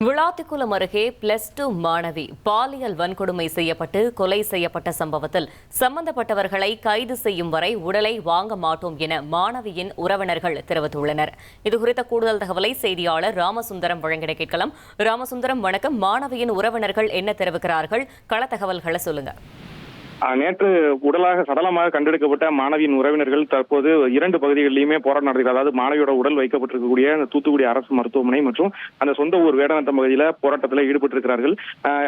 விளாத்திக்குளம் அருகே +2 மாணவி பாலியல் வன்கொடுமை செய்யப்பட்டு கொலை செய்யப்பட்ட சம்பவத்தில் சம்பந்தப்பட்டவர்களை கைது செய்யும் வரை உடலை வாங்க மாட்டோம் என மாணவியின் உறவினர்கள் தெரிவித்துள்ளனர். இதுகுறித்த கூடுதல் தகவலை செய்தியாளர் ராமசுந்தரம் வழங்கிட கேட்கலாம். ராமசுந்தரம், வணக்கம். மாணவியின் உறவினர்கள் என்ன தெரிவிக்கிறார்கள்? கள தகவல்களை சொல்லுங்க. நேற்று சடலமாக கண்டெடுக்கப்பட்ட மாணவியின் உறவினர்கள் தற்போது 2 பகுதிகளிலுமே போராட்டம் நடத்துகிறார். அதாவது மாணவியோட உடல் வைக்கப்பட்டிருக்கக்கூடிய தூத்துக்குடி அரசு மருத்துவமனை மற்றும் அந்த சொந்த ஊர் வேடநத்தம் பகுதியில் போராட்டத்தில் ஈடுபட்டிருக்கிறார்கள்.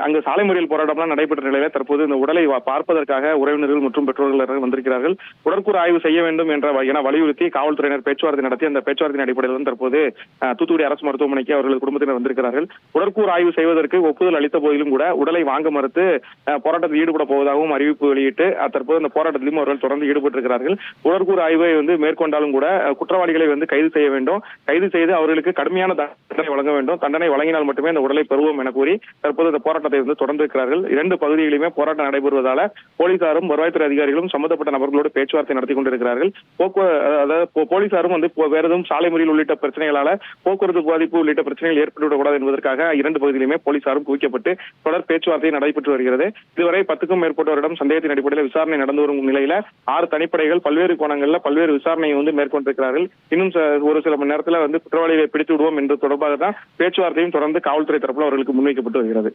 அங்கு சாலை மறியல் போராட்டம்லாம் நடைபெற்ற நிலையில தற்போது இந்த உடலை பார்ப்பதற்காக உறவினர்கள் மற்றும் பெற்றோர்கள் வந்திருக்கிறார்கள். உடற்கூறு ஆய்வு செய்ய வேண்டும் என வலியுறுத்தி காவல்துறையினர் பேச்சுவார்த்தை நடத்தி அந்த பேச்சுவார்த்தையின் அடிப்படையில் தற்போது தூத்துக்குடி அரசு மருத்துவமனைக்கு அவர்கள் குடும்பத்தினர் வந்திருக்கிறார்கள். உடற்கூறு ஆய்வு செய்வதற்கு ஒப்புதல் அளித்த போதிலும் கூட உடலை வாங்க மறுத்து போராட்டத்தில் ஈடுபட போவதாகவும் அறிவிப்பு வெளியிட்டு தற்போது இந்த போராட்டத்திலும் அவர்கள் தொடர்ந்து ஈடுபட்டிருக்கிறார்கள். உடற்கூறு ஆய்வை மேற்கொண்டாலும் கூட குற்றவாளிகளை கைது செய்ய வேண்டும், கைது செய்து அவர்களுக்கு கடுமையான தண்டனை வழங்க வேண்டும், தண்டனை வழங்கினால் மட்டுமே இந்த உடலை பெறுவோம் என கூறி தற்போது இந்த போராட்டத்தை தொடர்ந்து இருக்கிறார்கள். 2 பகுதிகளிலுமே போராட்டம் நடைபெறுவதால போலீசாரும் வருவாய்த்துறை அதிகாரிகளும் சம்பந்தப்பட்ட நபர்களோடு பேச்சுவார்த்தை நடத்தி கொண்டிருக்கிறார்கள். போலீசாரும் வேற எதுவும் சாலை மறியல் உள்ளிட்ட பிரச்சனைகளால போக்குவரத்து பாதிப்பு உள்ளிட்ட பிரச்சனைகள் ஏற்பட்டுவிடக் கூடாது என்பதற்காக 2 பகுதியிலுமே போலீசாரும் குவிக்கப்பட்டு தொடர் பேச்சுவார்த்தை நடைபெற்று வருகிறது. இதுவரை 10க்கும் மேற்பட்டவரிடம் சந்தேகத்தின் அடிப்படையில் விசாரணை நடந்து வரும் நிலையில 6 தனிப்படைகள் பல்வேறு கோணங்கள்ல பல்வேறு விசாரணையை மேற்கொண்டிருக்கிறார்கள். இன்னும் ஒரு சில மணி நேரத்துல குற்றவாளிகளை பிடித்து விடுவோம் என்று தொடர்பாக தான் பேச்சுவார்த்தையும் தொடர்ந்து காவல்துறை தரப்புல அவர்களுக்கு முன்வைக்கப்பட்டு வருகிறது.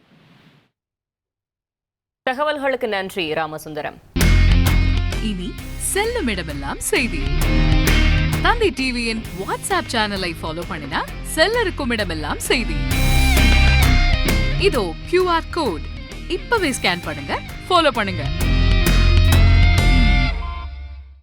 தகவல்களுக்கு நன்றி ராமசுந்தரம். இனி செல்லும் இடமெல்லாம் செய்தி. தந்தை டிவியின் வாட்ஸ்அப் சேனலை ஃபாலோ பண்ணினா செல்லருக்கும் இடமெல்லாம் செய்தி. இதோ QR கோட் இப்பவே ஸ்கேன் பண்ணுங்க, ஃபாலோ பண்ணுங்க.